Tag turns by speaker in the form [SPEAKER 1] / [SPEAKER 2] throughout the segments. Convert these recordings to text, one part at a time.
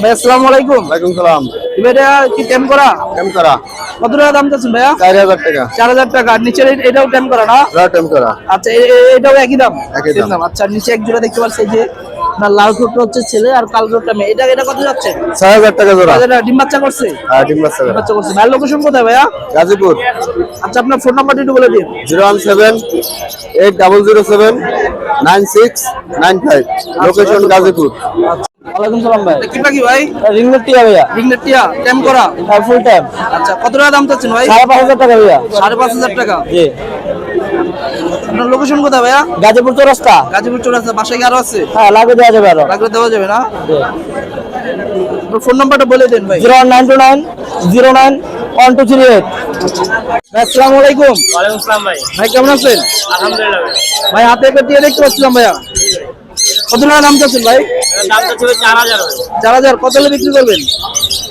[SPEAKER 1] ভাই আসসালামু আলাইকুম।
[SPEAKER 2] ওয়ালাইকুম সালাম।
[SPEAKER 1] এটা কি টেম করা?
[SPEAKER 2] টেম করা।
[SPEAKER 1] কত টাকা দাম চাচ্ছেন ভাইয়া?
[SPEAKER 2] 4000 টাকা।
[SPEAKER 1] 4000 টাকা। নিচের এটাও টেম করা না?
[SPEAKER 2] টেম করা।
[SPEAKER 1] আচ্ছা এটাও একই দাম?
[SPEAKER 2] একই দাম।
[SPEAKER 1] আচ্ছা নিচে এক জোড়া দেখতে পাচ্ছি যে না লাল ঠোঁটটা হচ্ছে ছেলে আর কালো ঠোঁটটা মেয়ে। এটা কত যাচ্ছে?
[SPEAKER 2] 6000 টাকা জোড়া।
[SPEAKER 1] ডিম বাচ্চা করছে?
[SPEAKER 2] হ্যাঁ ডিম বাচ্চা
[SPEAKER 1] করছে। ভাই লোকেশন কোথায় ভাইয়া?
[SPEAKER 2] গাজীপুর।
[SPEAKER 1] আচ্ছা আপনার ফোন নাম্বারটা একটু বলে দিন।
[SPEAKER 2] 01780096995। লোকেশন গাজীপুর।
[SPEAKER 1] ওয়ালাইকুম সালাম ভাই। কি পাখি ভাই?
[SPEAKER 2] রিংনেট টিয়া ভাইয়া।
[SPEAKER 1] রিংনেট টিয়া টেম করা?
[SPEAKER 2] হ্যাঁ ফুল টাইম।
[SPEAKER 1] আচ্ছা কত টাকা দাম চাচ্ছেন ভাই?
[SPEAKER 2] 5500 টাকা ভাইয়া।
[SPEAKER 1] 5500 টাকা।
[SPEAKER 2] জি।
[SPEAKER 1] আপনার লোকেশন কোথায় ভাইয়া?
[SPEAKER 2] গাজীপুর চৌরাস্তা।
[SPEAKER 1] গাজীপুর চৌরাস্তা। বাসায় কি আরো আছে?
[SPEAKER 2] হ্যাঁ লাগবে দেওয়া যাবে আরো।
[SPEAKER 1] লাগবে দেওয়া যাবে না?
[SPEAKER 2] জি।
[SPEAKER 1] আপনার ফোন নাম্বারটা বলে দেন ভাই।
[SPEAKER 2] 01929091238।
[SPEAKER 1] আসসালামু আলাইকুম।
[SPEAKER 3] ওয়ালাইকুম আসসালাম ভাই।
[SPEAKER 1] ভাই কেমন আছেন?
[SPEAKER 3] আলহামদুলিল্লাহ
[SPEAKER 1] ভাই হাতে একটা টিয়া দেখতে পাচ্ছিলাম ভাইয়া। কত টাকা দাম চাচ্ছেন ভাই?
[SPEAKER 3] ভাই দামটা ছিল 4000 ভাই।
[SPEAKER 1] 4000। কত হলে বিক্রি করবেন?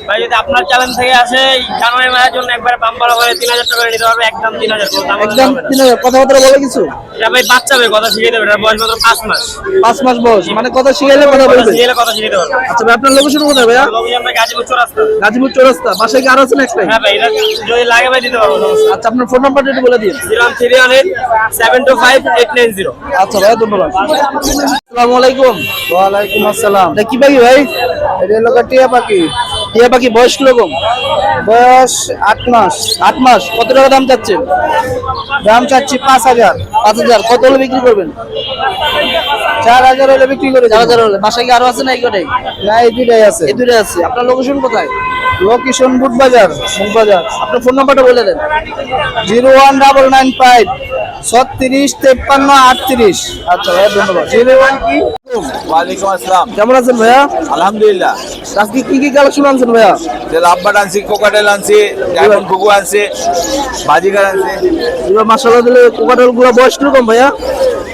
[SPEAKER 3] ভাই যদি আপনার চ্যালেঞ্জ থেকে আসে এই জানুয়ারি মাসের জন্য একবার বাম্পার করে 3000 টাকা নিতে পারবে একদম 3000 কোনো দাম
[SPEAKER 1] একদম 3000। কথাবার্তা বলে কিছু?
[SPEAKER 3] এটা ভাই বাচ্চা ভাই কথা শিখিয়ে দেবে, এটা বয়স মাত্র 5 মাস।
[SPEAKER 1] 5 মাস বয়স মানে কথা শিখাইলে কথা
[SPEAKER 3] কথা
[SPEAKER 1] বলবে।
[SPEAKER 3] শিখিয়ে কথা শিখিয়ে দেবে।
[SPEAKER 1] আচ্ছা ভাই আপনার লোকেশন কোথায় ভাইয়া?
[SPEAKER 3] লোকেশন ভাই গাজীপুর চৌরাস্তা।
[SPEAKER 1] গাজীপুর চৌরাস্তা। বাসায় কি আরো আছেন একটাই?
[SPEAKER 3] হ্যাঁ ভাই এটা যদি লাগে ভাই দিতে পারবো।
[SPEAKER 1] আচ্ছা আপনার ফোন নাম্বারটা একটু বলে দিন।
[SPEAKER 3] 03187258890।
[SPEAKER 1] আচ্ছা ভাইয়া ধন্যবাদ। আসসালামু আলাইকুম।
[SPEAKER 2] ওয়ালাইকুম আসসালাম।
[SPEAKER 1] এটা কি পাখি ভাই?
[SPEAKER 2] এটা হলো টিয়া পাখি।
[SPEAKER 1] টিয়া পাখি বয়স কিরকম?
[SPEAKER 2] বয়স 8 মাস।
[SPEAKER 1] 8 মাস। কত টাকা দাম চাচ্ছেন?
[SPEAKER 2] দাম চাচ্ছি 5000।
[SPEAKER 1] 5000। কত হলে বিক্রি করবেন?
[SPEAKER 2] 4000 হলে বিক্রি করে
[SPEAKER 1] 4000 হলে। বাসায় কি আরো আছে না এই কটাই?
[SPEAKER 2] না এই দুটাই আছে।
[SPEAKER 1] এই দুটো আছে। আপনার লোকেশন কোথায়?
[SPEAKER 2] লোকেশন বুটবাজার।
[SPEAKER 1] মুখবাজার। আপনার ফোন নাম্বারটা বলে দেন।
[SPEAKER 2] 01995 36 53 38।
[SPEAKER 1] আচ্ছা ভাইয়া ধন্যবাদ।
[SPEAKER 2] 01 কি? ওয়ালাইকুম আসসালাম।
[SPEAKER 1] কেমন আছেন ভাইয়া?
[SPEAKER 2] আলহামদুলিল্লাহ।
[SPEAKER 1] আজকে কি কালেকশন আনছেন ভাইয়া?
[SPEAKER 2] লাভবাট আনছি, কোকাটেল আনছি, ডায়মন্ড কুকু আনছি, বাজিগার আনছি।
[SPEAKER 1] এবার মাশাআল্লাহ দিলে কোকাটেল গুলো বয়স কিরকম ভাইয়া?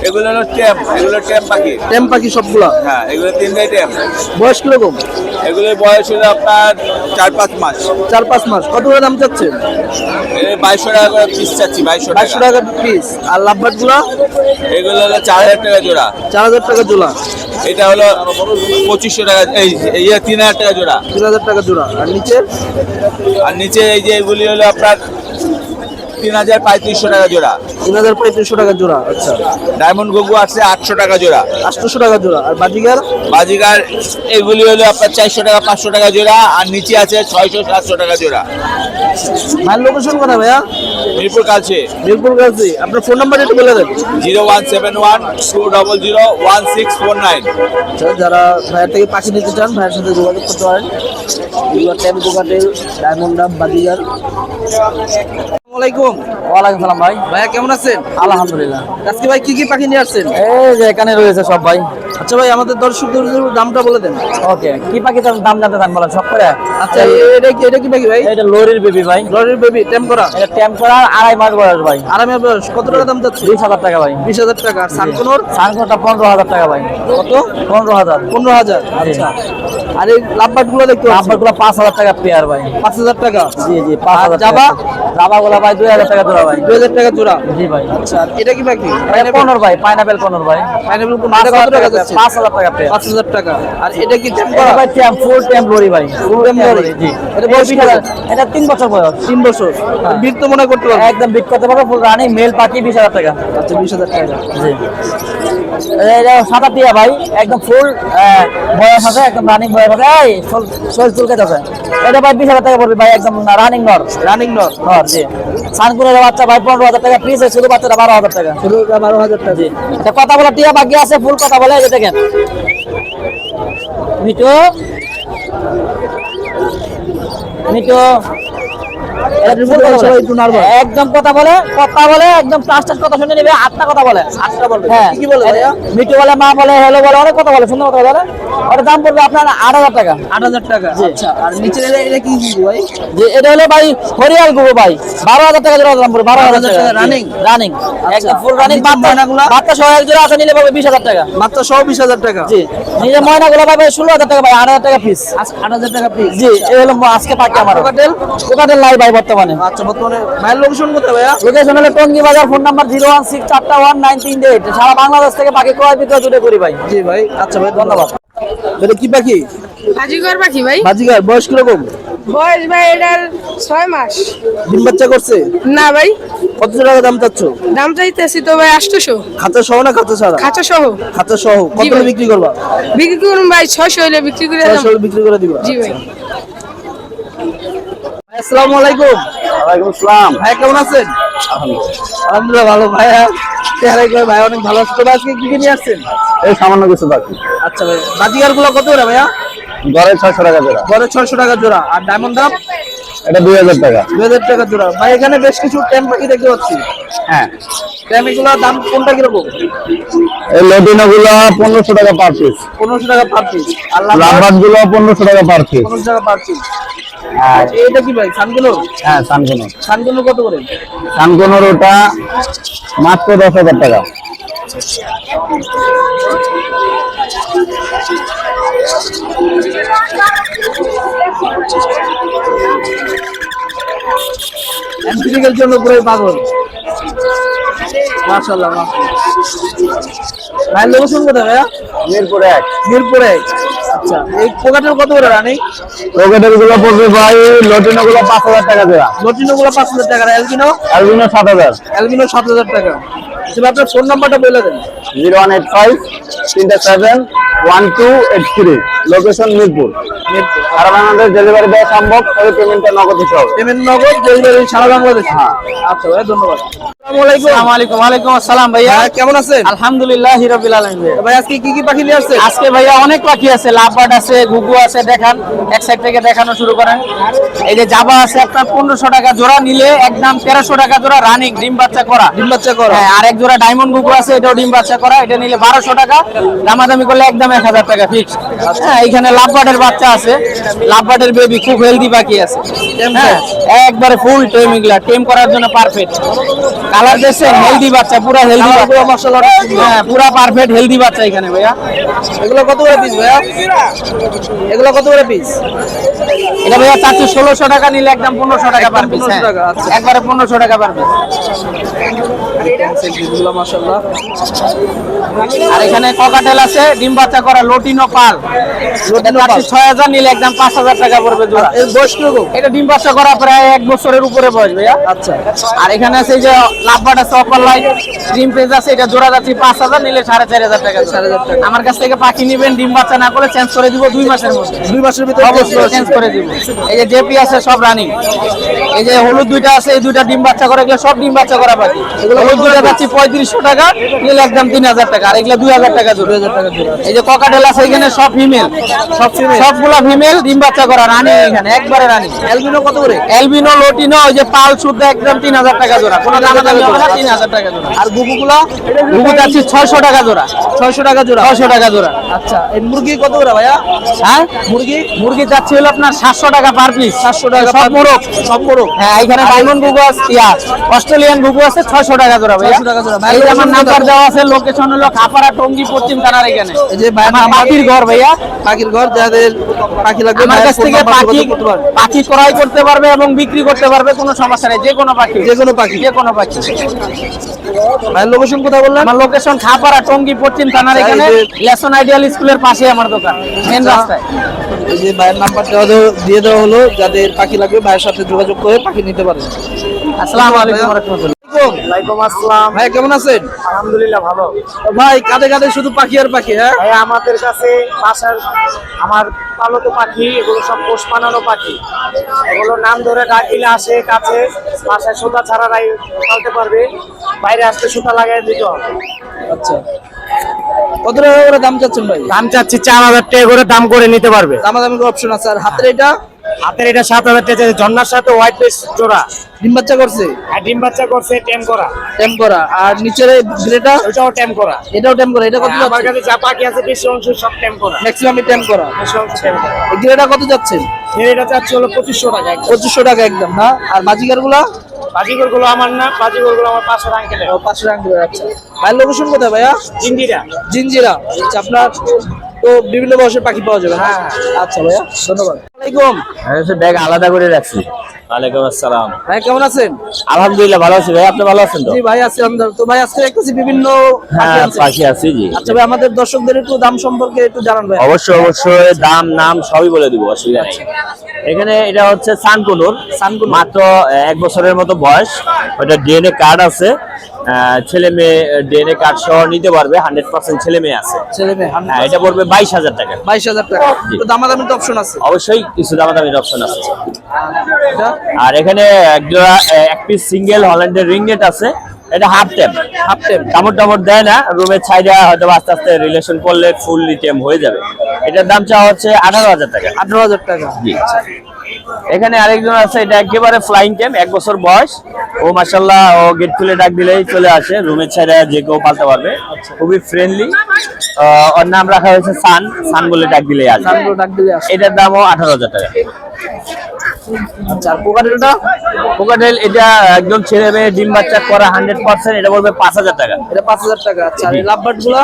[SPEAKER 2] এগুলো হলো টেম, এগুলো টেম পাখি।
[SPEAKER 1] টেম পাখি সবগুলা?
[SPEAKER 2] হ্যাঁ এগুলো তিনটাই টেম।
[SPEAKER 1] বয়স কিরকম?
[SPEAKER 2] এগুলোর বয়স হলো আপনার 4-5 মাস।
[SPEAKER 1] 4-5 মাস। কত করে দাম চাচ্ছেন?
[SPEAKER 2] 2200 টাকা করে পিস চাচ্ছি। 2200
[SPEAKER 1] 2200 টাকা পিস। আর লাভবাট গুলা?
[SPEAKER 2] এগুলো হলো 4000 টাকা জোড়া।
[SPEAKER 1] 4000 টাকা জোড়া।
[SPEAKER 2] এটা হলো 2500 টাকা, এই 3000 টাকা জোড়া।
[SPEAKER 1] 3000 টাকা জোড়া। আর নিচে?
[SPEAKER 2] আর নিচে এই যে এগুলি হলো আপনার 3500 টাকা জোড়া।
[SPEAKER 1] 3500 টাকা জোড়া। আচ্ছা।
[SPEAKER 2] ডায়মন্ড গুগু আছে 800 টাকা জোড়া।
[SPEAKER 1] 800 টাকা জোড়া। আর বাজিগার?
[SPEAKER 2] বাজিগার এগুলি হলো আপনার 400 টাকা 500 টাকা জোড়া। আর নিচে আছে 600-700 টাকা জোড়া।
[SPEAKER 1] ভাইয়ের লোকেশন কোথায় ভাইয়া?
[SPEAKER 2] মিরপুর কাছে।
[SPEAKER 1] মিরপুর কাছে। আপনার ফোন নাম্বার একটু বলে দেন।
[SPEAKER 2] 01712021649।
[SPEAKER 1] যারা ভাইয়ের থেকে পাখি নিতে চান ভাইয়ের সাথে যোগাযোগ করতে পারেন। এগুলো টেম কোকাটেল, ডায়মন্ড ডাব, বাজিগার। আসসালামু আলাইকুম।
[SPEAKER 2] ওয়ালাইকুম সালাম ভাই।
[SPEAKER 1] ভাইয়া কেমন আছেন?
[SPEAKER 2] আলহামদুলিল্লাহ।
[SPEAKER 1] আজকে ভাই কি পাখি নিয়ে আসছেন?
[SPEAKER 2] এই যে এখানে রয়েছে সব ভাই।
[SPEAKER 1] আচ্ছা ভাই আমাদের দর্শকদের দামটা বলে দেন।
[SPEAKER 2] ওকে, কি পাখি দাম জানতে চান বলেন সব করে?
[SPEAKER 1] আচ্ছা এটা কি পাখি ভাই?
[SPEAKER 2] এটা লরির বেবি ভাই।
[SPEAKER 1] লরির বেবি টেম করা?
[SPEAKER 2] এটা টেম করা 2.5 মাস বয়স ভাই।
[SPEAKER 1] আরামে বয়স। কত টাকা দাম যাচ্ছে?
[SPEAKER 2] 20000 টাকা ভাই।
[SPEAKER 1] 20000 টাকা। আর সানকোনর?
[SPEAKER 2] সানকোনটা 15000 টাকা ভাই।
[SPEAKER 1] কত?
[SPEAKER 2] 15000।
[SPEAKER 1] 15000। আচ্ছা। আর এই লাভবাট গুলো দেখতে পাচ্ছি
[SPEAKER 2] নাম্বারগুলো 5000 টাকা পেয়ার ভাই।
[SPEAKER 1] 5000 টাকা।
[SPEAKER 2] জি জি 5000 টাকা।
[SPEAKER 1] জাবা?
[SPEAKER 2] জাবাগুলো ভাই 2000 টাকা জোড়া ভাই।
[SPEAKER 1] 2000 টাকা জোড়া।
[SPEAKER 2] জি ভাই।
[SPEAKER 1] আচ্ছা। আর এটা কি পাখি?
[SPEAKER 2] কর্নর ভাই, পাইনাপেল কর্নর ভাই।
[SPEAKER 1] পাইনাপল কোন? এটা কত টাকা যাচ্ছে?
[SPEAKER 2] 5000 টাকা পেয়ার।
[SPEAKER 1] 5000 টাকা। আর এটা কি টেম
[SPEAKER 2] এটা
[SPEAKER 1] করা?
[SPEAKER 2] ভাই টেম, ফুল টেম লরি ভাই।
[SPEAKER 1] ফুল টেম লরি।
[SPEAKER 2] জি।
[SPEAKER 1] এটা বয়স কত?
[SPEAKER 2] এটা 3 বছর বয়স।
[SPEAKER 1] 3 বছর। বিট তো মনে করতে পারবে?
[SPEAKER 2] একদম বিট করতে পারবো। ফুল রানিং মেল পাখি 20000 টাকা।
[SPEAKER 1] আচ্ছা 20000 টাকা।
[SPEAKER 2] জি। এটা সাদা টিয়া ভাই, একদম ফুল বয়স আছে, একদম রানিং বয়স আছে। এই শরীর চুলকে যাচ্ছে। এটা ভাই 20000 টাকা পড়বে ভাই, একদম রানিং নর।
[SPEAKER 1] রানিং নর।
[SPEAKER 2] নর জি। সানকুনের বাচ্চা ভাই 15000 টাকা পিস, শুধু বাচ্চাটা 12000 টাকা।
[SPEAKER 1] শুধু 12000 টাকা।
[SPEAKER 2] জি। এটা কথা বলা টিয়া বাকি আছে, ফুল কথা বলে। এই যে দেখেন মিটু মিটু একদম কথা বলে একদম টাচ কথা শুনে নেবে। 8টা কথা বলে। 8টা বলবে? হ্যাঁ।
[SPEAKER 1] কি বলে ভাইয়া?
[SPEAKER 2] মিটু বলে, মা বলে, হ্যালো বলে, অনেক কথা বলে, সুন্দর কথা বলে। ওটার দাম পড়বে আপনার 8000 টাকা।
[SPEAKER 1] 8000 টাকা। আচ্ছা। আর নিচে এটা কি ভাই?
[SPEAKER 2] যে এটা হলো ভাই হরিয়াল গুবো ভাই, 12000 টাকা জোড়া দাম পড়বে। 12000 টাকা রানিং। রানিং একদম ফুল রানিং। বাচ্চা সহ এক জোড়া আছে, নিলে পাবে 20000 টাকা।
[SPEAKER 1] মাত্র সহ 20000 টাকা।
[SPEAKER 2] জি। নিজে ময়নাগুলো পাবে 16000 টাকা ভাই। 8000 টাকা পিস।
[SPEAKER 1] 8000 টাকা পিস।
[SPEAKER 2] জি। এই হলো আজকে পাখি আমার। কোকাটেল নাই ভাই, নাই বর্তমানে।
[SPEAKER 1] আচ্ছা, বর্তমানে ভাইয়ের লোকেশন কোথায় ভাইয়া?
[SPEAKER 2] লোকেশন হলো টঙ্গী বাজার, ফোন নাম্বার 016411938। সারা বাংলাদেশ থেকে পাখি ক্রয় বিক্রয় দুটো করি ভাই।
[SPEAKER 1] জি ভাই, আচ্ছা ভাই ধন্যবাদ। এটা কি পাখি?
[SPEAKER 4] বাজিগর পাখি ভাই।
[SPEAKER 1] বাজিগার, বয়স কিরকম?
[SPEAKER 4] বয়স ভাই এটার 6 মাস।
[SPEAKER 1] ডিম বাচ্চা করছে?
[SPEAKER 4] না ভাই,
[SPEAKER 1] কত টাকা দাম চাচ্ছ?
[SPEAKER 4] দাম চাইতেছি তো ভাই 800।
[SPEAKER 1] খাঁচা সহ না খাঁচা ছাড়া?
[SPEAKER 4] খাঁচা সহ।
[SPEAKER 1] খাঁচা সহ কত
[SPEAKER 4] ভাই।
[SPEAKER 1] বিক্রি করবা?
[SPEAKER 4] বিক্রি করুন ভাই 600 হইলে বিক্রি করে দিলাম।
[SPEAKER 1] 600 বিক্রি করে দিবা।
[SPEAKER 4] জি ভাই।
[SPEAKER 1] আসসালামু আলাইকুম।
[SPEAKER 5] ওয়ালাইকুম আসসালাম।
[SPEAKER 1] ভাই কেমন আছেন? আলহামদুলিল্লাহ ভালো ভাইয়া। চেহারা করে ভাই অনেক ভালো আছে। তবে আজকে কি কি নিয়ে আসছেন?
[SPEAKER 5] এই সামান্য কিছু বাকি।
[SPEAKER 1] আচ্ছা ভাই, বাজিগার গুলো কত করে ভাইয়া?
[SPEAKER 5] গড়ে 600 টাকা জোড়া।
[SPEAKER 1] গড়ে 600 টাকা জোড়া। আর ডায়মন্ড ডাব?
[SPEAKER 5] এটা 2000 টাকা।
[SPEAKER 1] 2000 টাকা জোড়া। ভাই এখানে বেশ কিছু ট্যাম পাখি দেখতে পাচ্ছি।
[SPEAKER 5] হ্যাঁ,
[SPEAKER 1] ট্যাম এগুলোর দাম কোনটা কিরকম?
[SPEAKER 5] এই লটিনো গুলো 1500 টাকা পার পিস।
[SPEAKER 1] 1500 টাকা পার পিস। আর
[SPEAKER 5] লাম্বার্ড গুলো 1500 টাকা পার পিস।
[SPEAKER 1] 1500 টাকা পার পিস।
[SPEAKER 5] আর
[SPEAKER 1] আর এটা কি ভাই, সানগুলো?
[SPEAKER 5] হ্যাঁ, সানকোনো।
[SPEAKER 1] সানগুলো কত করে?
[SPEAKER 5] সানকোনোর ওটা মাত্র 10,000 টাকা।
[SPEAKER 1] এমপিডিকের জন্য পুরো পাগল। মাশাআল্লাহ, মাশাআল্লাহ। ভাই লোকেশন কোথায় ভাইয়া?
[SPEAKER 5] মিরপুরে 1।
[SPEAKER 1] মিরপুরে। আচ্ছা, এই কোকাটের কত করে রানি?
[SPEAKER 5] রকেটের গুলো পড়বে ভাই, লটিনো গুলো 5000 টাকা জোড়া।
[SPEAKER 1] লটিনো গুলো 5000 টাকা, আর অ্যালবিনো?
[SPEAKER 5] অ্যালবিনো 7000।
[SPEAKER 1] অ্যালবিনো 7000 টাকা। তবে আপনার ফোন নাম্বারটা বলে দেন।
[SPEAKER 5] 0185-337-1283। লোকেশন মিরপুর।
[SPEAKER 1] মিরপুর।
[SPEAKER 5] সারা বাংলাদেশ ডেলিভারি দেওয়া সম্ভব, তবে পেমেন্টটা নগদ দিতে হবে।
[SPEAKER 1] পেমেন্ট নগদ, ডেলিভারি সারা বাংলাদেশ।
[SPEAKER 5] হ্যাঁ।
[SPEAKER 1] আচ্ছা ভাই, ধন্যবাদ। আসসালামু আলাইকুম।
[SPEAKER 2] আসসালামু আলাইকুম। ওয়ালাইকুম আসসালাম ভাইয়া।
[SPEAKER 1] ভাই কেমন আছেন?
[SPEAKER 2] আলহামদুলিল্লাহ রাব্বিল আলামিন।
[SPEAKER 1] ভাই আজকে কি কি পাখি নিয়ে আসছেন?
[SPEAKER 2] আজকে ভাইয়া অনেক পাখি আছে, লাভবার্ড আছে, ঘুঘু আছে। দেখান, এক সাইড থেকে দেখানো শুরু করেন। এই যে জাবা আছে আপনার 1500 টাকা জোড়া, নিলে একদম 1300 টাকা জোড়া, রানিং ডিম বাচ্চা করা।
[SPEAKER 1] ডিম বাচ্চা করা।
[SPEAKER 2] হ্যাঁ, আর এক জোড়া ডায়মন্ড ঘুঘু আছে, এটাও ডিম বাচ্চা করা। এটা নিলে 1200 টাকা, দামাদামি করলে একদম 1000 টাকা ফিক্স। হ্যাঁ, এখানে লাভবার্ডের বাচ্চা আছে, লাভবার্ডের বেবি, খুব হেলদি পাখি আছে। হ্যাঁ, একবারে ফুল টেম, এগুলা টেম করার জন্য পারফেক্ট। কালার দেখছেন, হেলদি বাচ্চা, পুরা হেলদি।
[SPEAKER 1] পুরো মাশাআল্লাহ।
[SPEAKER 2] হ্যাঁ, পুরা পারফেক্ট হেলদি বাচ্চা এখানে ভাইয়া।
[SPEAKER 1] এগুলো কত করে পিস ভাইয়া? এগুলো কত করে পিস?
[SPEAKER 2] এটা ভাইয়া চাচ্ছি 1600 টাকা, নিলে একদম 1500 টাকা পার পিস।
[SPEAKER 1] 1500 টাকা, আচ্ছা।
[SPEAKER 2] একবারে 1500 টাকা পার পিস।
[SPEAKER 1] এগুলো মাশাআল্লাহ।
[SPEAKER 2] আর এখানে ককাটেল আছে, ডিম বাচ্চা করা, লটিনো পাল।
[SPEAKER 1] লটিনো পাল।
[SPEAKER 2] 6000, নিলে একদম 5000 টাকা পড়বে জোড়া।
[SPEAKER 1] এর বয়স কিরকম?
[SPEAKER 2] এটা ডিম বাচ্চা করা প্রায় 1 বছরের উপরে বয়স ভাইয়া।
[SPEAKER 1] আচ্ছা।
[SPEAKER 2] আর এখানে আছে এই যে লাভবার্ড আছে, অপার লাইট, ডিম পেজ আছে, এটা জোড়া যাচ্ছে 5000, নিলে 4500 টাকা।
[SPEAKER 1] 4500 টাকা।
[SPEAKER 2] আমার কাছ থেকে পাখি নিবেন, ডিম বাচ্চা না করে চেঞ্জ করে দিব 2 মাসের মধ্যে।
[SPEAKER 1] 2 মাসের ভিতরে
[SPEAKER 2] অবশ্যই চেঞ্জ করে দিব। এই যে জেপি আছে সব রানিং। এই যে হলুদ দুইটা আছে, এই দুইটা ডিম বাচ্চা করে, এগুলো সব ডিম বাচ্চা করা পাখি। হলুদ দুইটা যাচ্ছে 3500 টাকা, নিলে একদম 3000 টাকা। আর এগুলো 2000 টাকা জোড়া।
[SPEAKER 1] 2000 টাকা জোড়া।
[SPEAKER 2] এই যে ককাটেল আছে, এখানে সব ফিমেল,
[SPEAKER 1] সব ফিমেল।
[SPEAKER 2] সবগুলা ফিমেল, ডিম বাচ্চা করা, রানিং এখানে একবারে রানিং।
[SPEAKER 1] অ্যালবিনো কত করে?
[SPEAKER 2] অ্যালবিনো, লটিনো, ওই যে পাল শুদ্ধ একদম 3000 টাকা জোড়া, কোনো দামাদামি হবে না, 3000 টাকা জোড়া।
[SPEAKER 1] আর গুগুগুলো?
[SPEAKER 2] ঘুঘু যাচ্ছে 600 টাকা জোড়া।
[SPEAKER 1] 600 টাকা জোড়া।
[SPEAKER 2] 600 টাকা জোড়া।
[SPEAKER 1] আচ্ছা, এই মুরগি কত করে ভাইয়া?
[SPEAKER 2] হ্যাঁ,
[SPEAKER 1] মুরগি?
[SPEAKER 2] মুরগি যাচ্ছে হলো আপনার 700 টাকা পার পিস।
[SPEAKER 1] 700 টাকা
[SPEAKER 2] সব মোরগ।
[SPEAKER 1] সব মোরগ।
[SPEAKER 2] হ্যাঁ, এখানে ডায়মন্ড ঘুঘু আছে, অস্ট্রেলিয়ান ঘুঘু আছে 600 টাকা জোড়া ভাইয়া।
[SPEAKER 1] 600 টাকা জোড়া।
[SPEAKER 2] এই যে আমার নাম্বার দেওয়া আছে, লোকেশন হলো খাপাড়া, টঙ্গী, পশ্চিম থানার এখানে।
[SPEAKER 1] এই যে ভাই
[SPEAKER 2] আমার পাখির ঘর ভাইয়া।
[SPEAKER 1] পাখির ঘর, যাদের পাখি লাগবে
[SPEAKER 2] আমার কাছ
[SPEAKER 1] ফোন
[SPEAKER 2] থেকে
[SPEAKER 1] নাম্বার
[SPEAKER 2] পাখি
[SPEAKER 1] যোগাযোগ করতে পারেন।
[SPEAKER 2] পাখি ক্রয় করতে পারবে এবং বিক্রি করতে পারবে, কোনো সমস্যা নেই। যে কোনো পাখি,
[SPEAKER 1] যে কোনো পাখি।
[SPEAKER 2] যে কোনো পাখি।
[SPEAKER 1] ভাই লোকেশন কোথায় বললেন?
[SPEAKER 2] আমার লোকেশন খাপাড়া, টঙ্গী, পশ্চিম থানার এখানে, লেসন আইডিয়াল স্কুলের পাশে আমার দোকান, মেন রাস্তায়।
[SPEAKER 1] এই যে ভাইয়ের নাম্বার দিয়ে দেওয়া হলো, যাদের পাখি লাগবে ভাইয়ের সাথে যোগাযোগ করে পাখি নিতে পারেন।
[SPEAKER 2] আসসালামু আলাইকুম ওয়া রাহমাতুল্লাহ।
[SPEAKER 5] ওয়ালাইকুম আসসালাম।
[SPEAKER 1] ভাই কেমন আছেন?
[SPEAKER 5] আলহামদুলিল্লাহ ভালো।
[SPEAKER 1] ভাই কাঁধে কাঁধে শুধু পাখি আর পাখি। হ্যাঁ
[SPEAKER 5] ভাই, আমাদের কাছে বাসার আমার পালিত পাখি, এগুলো সব পোষ মানানো পাখি। এগুলো নাম ধরে ডাকিলে আসে কাছে, বাসায় সুতা ছাড়ারাই পালতে পারবে, বাইরে আসতে সুতা লাগাই দিতে হবে।
[SPEAKER 1] আচ্ছা, কত টাকা করে দাম চাচ্ছেন ভাই?
[SPEAKER 5] দাম চাচ্ছি 4000 টাকা করে, দাম করে নিতে পারবে।
[SPEAKER 1] দামাদামির অপশন আছে। আর হাতের এটা?
[SPEAKER 5] হাতের এটা 7000 টাকা, ঝর্ণার সাথে হোয়াইট পেস জোড়া।
[SPEAKER 1] ডিম বাচ্চা করছে?
[SPEAKER 5] আর ডিম বাচ্চা করছে, টেম করা।
[SPEAKER 1] টেম করা। আর নিচের এই গ্রেটা?
[SPEAKER 5] ওটাও টেম করা।
[SPEAKER 1] এটাও টেম করা। এটা কত
[SPEAKER 5] আমার
[SPEAKER 1] যাচ্ছে?
[SPEAKER 5] কাছে যা পাখি আছে বেশি অংশ সব টেম করা।
[SPEAKER 1] ম্যাক্সিমাম টেম করা।
[SPEAKER 5] বেশি অংশ টেম করা।
[SPEAKER 1] এই গ্রেটা কত যাচ্ছে?
[SPEAKER 5] এটা চাচ্ছি হলো 2500 টাকা একদম।
[SPEAKER 1] 2500 টাকা একদম। হ্যাঁ, আর বাজিকার গুলা?
[SPEAKER 5] বাজিগর গুলো আমার না, বাজিগর গুলো আমার পাশের আঙ্কেলের।
[SPEAKER 1] 500 টাকা করে। আচ্ছা, ভাই লোকেশন কোথায় ভাইয়া?
[SPEAKER 5] ইন্দিরা।
[SPEAKER 1] জিঞ্জিরা। আচ্ছা, আপনার তো বিভিন্ন বয়সের পাখি পাওয়া যাবে। হ্যাঁ, আচ্ছা ভাইয়া, ধন্যবাদ। আসসালামু আলাইকুম।
[SPEAKER 2] ব্যাগ আলাদা করে রাখছি।
[SPEAKER 6] ওয়ালাইকুম আসসালাম।
[SPEAKER 1] ভাই কেমন আছেন?
[SPEAKER 6] আলহামদুলিল্লাহ ভালো আছি ভাই, আপনি ভালো আছেন তো?
[SPEAKER 1] জি ভাই আছি আলহামদুলিল্লাহ। তো ভাই আজকে দেখতেছি বিভিন্ন পাখি
[SPEAKER 6] হ্যাঁ
[SPEAKER 1] আনছেন।
[SPEAKER 6] পাখি আছি জি।
[SPEAKER 1] আচ্ছা ভাই আমাদের দর্শকদের একটু দাম সম্পর্কে একটু জানান ভাই।
[SPEAKER 6] অবশ্যই অবশ্যই দাম নাম সবই বলে দিব, অসুবিধা নেই। এখানে এটা হচ্ছে সানকুনুর, মাত্র 1 বছরের মতো বয়স। ওটা ডিএনএ কার্ড আছে, ছেলে মেয়ে ডিএনএ কার্ড সহ নিতে পারবে, 100% ছেলে মেয়ে আছে।
[SPEAKER 1] ছেলে মেয়ে
[SPEAKER 6] হ্যাঁ, এটা পড়বে 22,000 টাকা।
[SPEAKER 1] 22,000 টাকা। তো দামাদামির তো অপশন আছে।
[SPEAKER 6] অবশ্যই কিছু দামাদামির অপশন আছে।
[SPEAKER 1] এটা
[SPEAKER 6] আর এখানে এক পিস সিঙ্গেল হল্যান্ডের রিংনেট আছে, এটা হাফ টেম। কামড় টামড় দেয় না, রুমের ছাইডা হয়তো আস্তে আস্তে রিলেশন করলে ফুললি টেম হয়ে যাবে। এটার দাম চাওয়া হচ্ছে 18,000 টাকা।
[SPEAKER 1] 18,000 টাকা।
[SPEAKER 6] জি। এখানে আরেকজন আছে, এটা একেবারে ফ্লাইং টেম, 1 বছর বয়স। ও মাশাআল্লাহ, ও গেট খুলে ডাক দিলেই চলে আসে, রুমের ছাইডা যে কেউ পালতে পারবে, খুবই ফ্রেন্ডলি। ওর নাম রাখা হয়েছে সান, সান বলে ডাক দিলেই আসে।
[SPEAKER 1] সানগুলো ডাক দিলে আসে।
[SPEAKER 6] এটার দামও 18,000 টাকা।
[SPEAKER 1] আচ্ছা আর কোকাটেলটা?
[SPEAKER 6] কোকাটেল এটা একদম ছেলে মেয়ে ডিম বাচ্চা করা 100%, এটা বলবে 5,000 টাকা।
[SPEAKER 1] এটা 5,000 টাকা। আচ্ছা আর এই লাভবার্ড গুলা?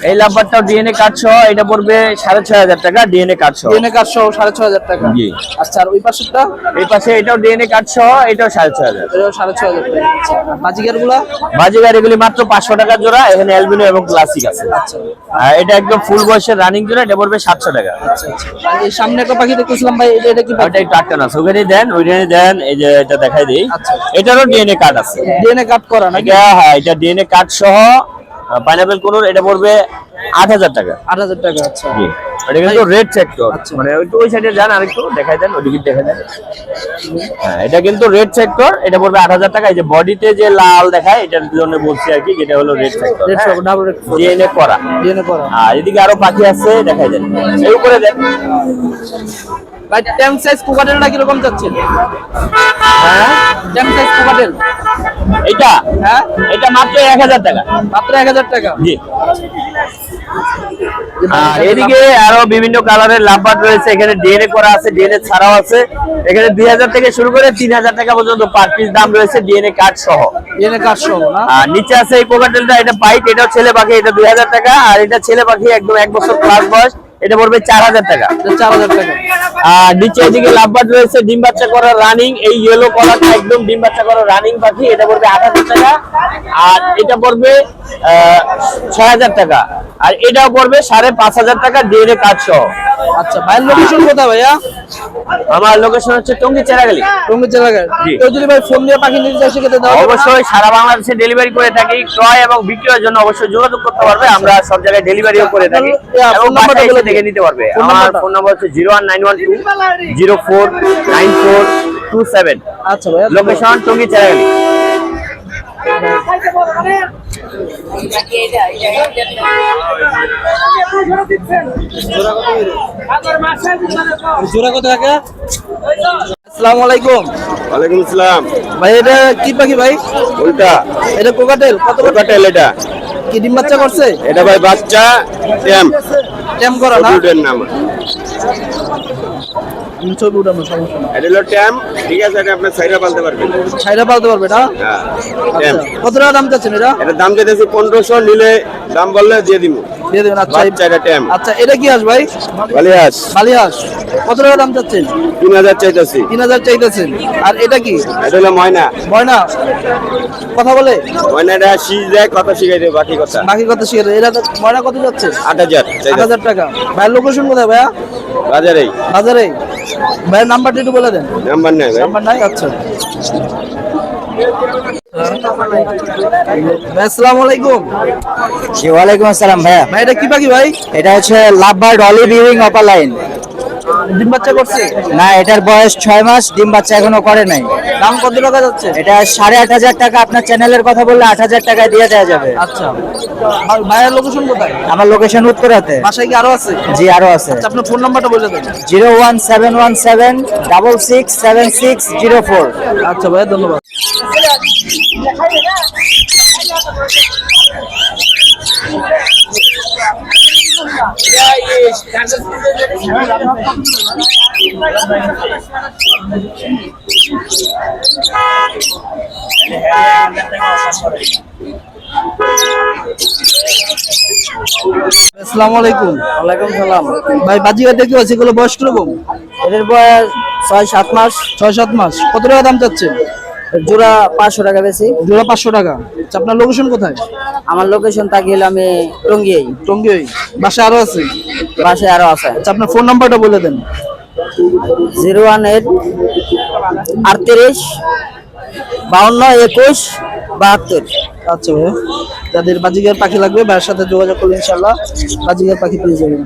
[SPEAKER 6] এই লাভবারটাও ডিএনএ কার্ড সহ, এটা পড়বে 6,500 টাকা ডিএনএ কার্ড সহ।
[SPEAKER 1] ডিএনএ কার্ড সহ 6,500 টাকা।
[SPEAKER 6] জি।
[SPEAKER 1] আচ্ছা আর ওই পাশেরটা?
[SPEAKER 6] এই পাশে এটাও ডিএনএ কার্ড সহ, এটাও 6,500।
[SPEAKER 1] এটাও 6,500 টাকা। আচ্ছা আর বাজিগার গুলা?
[SPEAKER 6] বাজিগার এগুলি মাত্র 500 টাকা জোড়া। এখানে অ্যালবিনো এবং ক্লাসিক আছে।
[SPEAKER 1] আচ্ছা
[SPEAKER 6] আর এটা একদম ফুল বয়সের রানিং জোড়া, এটা পড়বে 700 টাকা।
[SPEAKER 1] আচ্ছা আচ্ছা। আর এই সামনে একটা পাখি দেখতেছিলাম ভাই, এটা কি পাখি?
[SPEAKER 6] ওটা একটু আটকানো আছে, ওখানে দেন, ওইখানে দেন। এই যে এটা দেখাই দিই,
[SPEAKER 1] আচ্ছা।
[SPEAKER 6] এটারও ডিএনএ কার্ড আছে।
[SPEAKER 1] ডিএনএ কাট করা নাকি?
[SPEAKER 6] এটা হ্যাঁ, এটা ডিএনএ কার্ড সহ পাইনাপেল কোনোর, এটা পড়বে 8,000 টাকা।
[SPEAKER 1] 8,000 টাকা। আচ্ছা
[SPEAKER 6] জি। এটা কিন্তু রেড সেক্টর,
[SPEAKER 1] আচ্ছা।
[SPEAKER 6] মানে একটু ওই সাইডে যান, আরেকটু দেখাই দেন, ওইদিকে দেখাই দেন। হ্যাঁ, এটা কিন্তু রেড সেক্টর, এটা পড়বে 8,000 টাকা। এই যে বডিতে যে লাল দেখায়, এটার জন্য বলছি আর কি, যেটা হলো রেড সেক্টর,
[SPEAKER 1] রেড সহ ডাবল রেড
[SPEAKER 6] ডিএনএ করা।
[SPEAKER 1] ডিএনএ করা।
[SPEAKER 6] আর এদিকে আরো পাখি আছে, দেখাই দেন, এই উপরে দেন।
[SPEAKER 1] ভাই টেম সাইজ কোকাটেলটা কি রকম যাচ্ছে?
[SPEAKER 6] হ্যাঁ,
[SPEAKER 1] টেম সাইজ কোকাটেল
[SPEAKER 6] এটা
[SPEAKER 1] হ্যাঁ
[SPEAKER 6] এটা মাত্র 1,000 টাকা।
[SPEAKER 1] মাত্র 1,000 টাকা।
[SPEAKER 6] জি। আর এদিকে আরো বিভিন্ন কালারের লাভবার্ড রয়েছে, এখানে ডিএনএ করা আছে, ডিএনএ ছাড়াও আছে। এখানে 2,000 থেকে শুরু করে 3,000 টাকা পর্যন্ত পার পিস দাম রয়েছে, ডিএনএ কার্ড সহ।
[SPEAKER 1] ডিএনএ কার্ড সহ না?
[SPEAKER 6] আর নিচে আছে এই কোকাটেলটা, এটা পাইট, এটাও ছেলে পাখি, এটা 2,000 টাকা। আর এটা ছেলে পাখি একদম 1 বছর প্লাস বয়স, এটা পড়বে 4,000 টাকা।
[SPEAKER 1] 4,000 টাকা।
[SPEAKER 6] আর নিচে এদিকে লাভবার্ড রয়েছে, ডিম বাচ্চা করা রানিং, এই ইয়েলো কলারটা একদম ডিম বাচ্চা করা রানিং পাখি, এটা পড়বে 8,000 টাকা। আর এটা পড়বে 6,000 টাকা। আর এটাও পড়বে 5,500 টাকা ডিএনএ কার্ড সহ।
[SPEAKER 1] আচ্ছা ভাইয়ের লোকেশন কোথায় ভাইয়া?
[SPEAKER 6] আমার লোকেশন হচ্ছে টঙ্গী চেরাগালি।
[SPEAKER 1] টঙ্গী জেলায়।
[SPEAKER 6] জি।
[SPEAKER 1] কেউ যদি ভাই ফোন দিয়ে পাখি নিতে চায় সেক্ষেত্রে দেওয়া যাবে না?
[SPEAKER 6] অবশ্যই সারা বাংলাদেশে ডেলিভারি করে থাকি, ক্রয় এবং বিক্রয়ের জন্য অবশ্যই যোগাযোগ করতে পারবে। আমরা সব জায়গায় ডেলিভারিও করে থাকি এবং
[SPEAKER 1] নাম্বারটা
[SPEAKER 6] বাসায়
[SPEAKER 1] বলে
[SPEAKER 6] এসে দেখে নিতে পারবে।
[SPEAKER 1] ফোন
[SPEAKER 6] আমার
[SPEAKER 1] নাম্বারটা?
[SPEAKER 6] ফোন নাম্বার হচ্ছে 01912049427।
[SPEAKER 1] আচ্ছা ভাইয়া
[SPEAKER 6] লোকেশন টঙ্গী চেরাগালি।
[SPEAKER 1] জোড়া কত টাকা? আসসালামু আলাইকুম।
[SPEAKER 7] ওয়ালাইকুম আসসালাম।
[SPEAKER 1] ভাই এটা কি পাখি ভাই?
[SPEAKER 7] ওইটা
[SPEAKER 1] এটা কোকাটেল কত বড়?
[SPEAKER 7] কোকাটেল, এটা
[SPEAKER 1] কি ডিম বাচ্চা করছে?
[SPEAKER 7] এটা ভাই বাচ্চা টেম,
[SPEAKER 1] টেম করা না?
[SPEAKER 7] ছবিটার নাম
[SPEAKER 1] ছবি উঠানো সমস্যা না।
[SPEAKER 7] এটা হলো টেম, ঠিক আছে। এটা আপনি সাইরা পালতে পারবেন।
[SPEAKER 1] ছাইরা পালতে পারবে না?
[SPEAKER 7] হ্যাঁ,
[SPEAKER 1] আচ্ছা
[SPEAKER 7] টেম।
[SPEAKER 1] কত টাকা দাম চাচ্ছেন এটা?
[SPEAKER 7] এটার দাম যেতেছি 1500, নিলে দাম বললে দিয়ে দিব।
[SPEAKER 1] দিয়ে দেবেন। আচ্ছা
[SPEAKER 7] বাচ্চা, এটা টেম।
[SPEAKER 1] আচ্ছা এটা কি হাঁস ভাই?
[SPEAKER 7] বালিহাস
[SPEAKER 1] বালি হাঁস। কত টাকা দাম চাচ্ছেন?
[SPEAKER 7] 3,000 চাইতেছি।
[SPEAKER 1] 3,000 চাইতেছেন। আর এটা কি?
[SPEAKER 7] এটা হলো ময়না।
[SPEAKER 1] ময়না কথা বলে?
[SPEAKER 7] ময়নাটা শিখ দেয়, কথা শিখাই দেয়, বাকি কথা।
[SPEAKER 1] বাকি কথা শিখে দেয়। এটা ময়না কত যাচ্ছে?
[SPEAKER 7] 8,000 চাইতেছি।
[SPEAKER 1] 8,000 টাকা। ভাইয়ের লোকেশন কোথায় ভাইয়া?
[SPEAKER 7] বাজারেই।
[SPEAKER 1] বাজারে। ভাইয়ের নাম্বারটা একটু বলে দেন।
[SPEAKER 7] নাম্বার নাই ভাই।
[SPEAKER 1] নাম্বার নাই? আচ্ছা ভাই আসসালামু আলাইকুম।
[SPEAKER 2] ওয়ালাইকুম আসসালাম ভাইয়া।
[SPEAKER 1] ভাই এটা কি পাখি ভাই?
[SPEAKER 2] এটা হচ্ছে লাভবার্ড অলিভ ইউরিং অপালাইন।
[SPEAKER 1] ডিম বাচ্চা করছে?
[SPEAKER 2] না, এটার বয়স 6 মাস, ডিম বাচ্চা এখনো করে নাই।
[SPEAKER 1] দাম কত টাকা যাচ্ছে?
[SPEAKER 2] এটা 8,500 টাকা। আপনার চ্যানেলের কথা বললে 8,000 টাকায় দিয়ে দেওয়া যাবে।
[SPEAKER 1] আচ্ছা ভাইয়ের লোকেশন কোথায়?
[SPEAKER 2] আমার লোকেশন উত্তরাতে।
[SPEAKER 1] বাসায় কি আরো আছে?
[SPEAKER 2] জি আরো আছে।
[SPEAKER 1] আচ্ছা আপনার ফোন নাম্বারটা বলে দেন।
[SPEAKER 2] 01717667604।
[SPEAKER 1] আচ্ছা ভাইয়া ধন্যবাদ। আসসালামু আলাইকুম।
[SPEAKER 2] ওয়ালাইকুম সালাম।
[SPEAKER 1] ভাই বাজিগার দেখতে পাচ্ছি, এগুলো বয়স কিরকম?
[SPEAKER 2] এদের বয়স
[SPEAKER 1] 6-7 মাস।
[SPEAKER 2] 6-7 মাস। কত টাকা দাম চাচ্ছেন?
[SPEAKER 1] জোড়া 500 টাকা বেশি।
[SPEAKER 2] জোড়া 500 টাকা। আচ্ছা, আপনার লোকেশন কোথায়?
[SPEAKER 1] আমার লোকেশন থাকি হলো আমি টঙ্গী।
[SPEAKER 2] টঙ্গী। বাসায় আরো আছে?
[SPEAKER 1] বাসায় আরো আছে।
[SPEAKER 2] আচ্ছা, আপনার ফোন নাম্বারটা বলে দেন।
[SPEAKER 1] 018 38 52 21 72।
[SPEAKER 2] আচ্ছা ভাই, যাদের বাজিগার পাখি লাগবে ভাইয়ের সাথে যোগাযোগ করলে ইনশাআল্লাহ বাজিগার পাখি পেয়ে যাবেন।